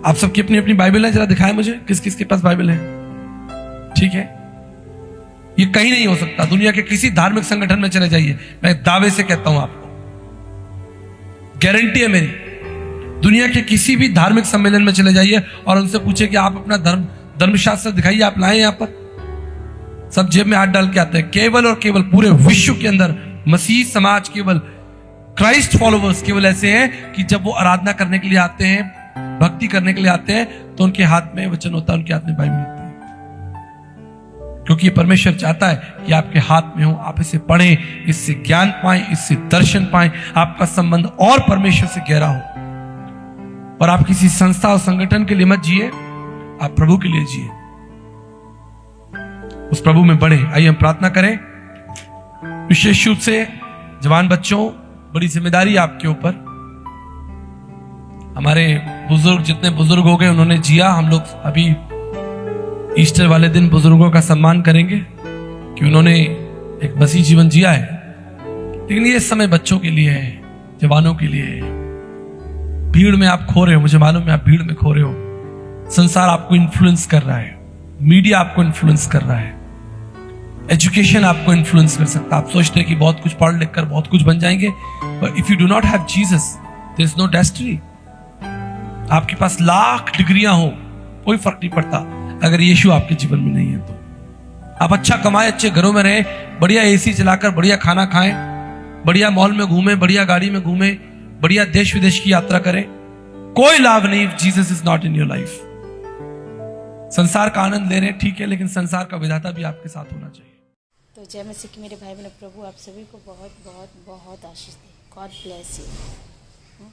आप सबकी अपनी अपनी बाइबल है, जरा दिखाएं मुझे किस किस के पास बाइबल है। ठीक है, ये कहीं नहीं हो सकता। दुनिया के किसी धार्मिक संगठन में चले जाइए, मैं दावे से कहता हूं आपको, गारंटी है मेरी, दुनिया के किसी भी धार्मिक सम्मेलन में चले जाइए और उनसे पूछे कि आप अपना धर्मशास्त्र दिखाइए, आप लाए यहां पर, सब जेब में हाथ डाल के आते हैं। केवल और केवल पूरे विश्व के अंदर मसीह समाज, केवल क्राइस्ट फॉलोवर्स केवल ऐसे हैं कि जब वो आराधना करने के लिए आते हैं, भक्ति करने के लिए आते हैं, तो उनके हाथ में वचन होता है, उनके हाथ में बाइबल होती है, क्योंकि परमेश्वर चाहता है कि आपके हाथ में हो, आप इसे पढ़ें, इससे ज्ञान पाएं, इससे दर्शन पाएं, आपका संबंध और परमेश्वर से गहरा हो। और आप किसी संस्था और संगठन के लिए मत जिए, आप प्रभु के लिए जिए, उस प्रभु में बढ़े। आइए हम प्रार्थना करें। विशेष रूप से जवान बच्चों, बड़ी जिम्मेदारी आपके ऊपर। हमारे बुजुर्ग, जितने बुजुर्ग हो गए उन्होंने जिया, हम लोग अभी ईस्टर वाले दिन बुजुर्गों का सम्मान करेंगे कि उन्होंने एक मसीह जीवन जिया है। लेकिन ये समय बच्चों के लिए है, जवानों के लिए है। भीड़ में आप खो रहे हो, मुझे मालूम है आप भीड़ में खो रहे हो। संसार आपको इन्फ्लुएंस कर रहा है, मीडिया आपको इन्फ्लुएंस कर रहा है, एजुकेशन आपको इन्फ्लुएंस कर सकता है। आप सोचते हैं कि बहुत कुछ पढ़ लिख कर बहुत कुछ बन जाएंगे, but if you do not have Jesus there is no destiny. आपके पास लाख डिग्रियां हो, कोई फर्क नहीं पड़ता अगर यीशु आपके जीवन में नहीं है तो। आप अच्छा कमाएं, अच्छे घरों में रहें, बढ़िया एसी चलाकर बढ़िया खाना खाएं, बढ़िया मॉल में घूमें, बढ़िया गाड़ी में घूमें, बढ़िया देश विदेश की यात्रा करें, कोई लाभ नहीं if Jesus is not in your life. संसार का आनंद ले रहे हैं, ठीक है, लेकिन संसार का विधाता भी आपके साथ होना चाहिए। तो जय मसीह की मेरे भाई बहनों, प्रभु आप सभी को बहुत बहुत बहुत आशीष दे। God bless you.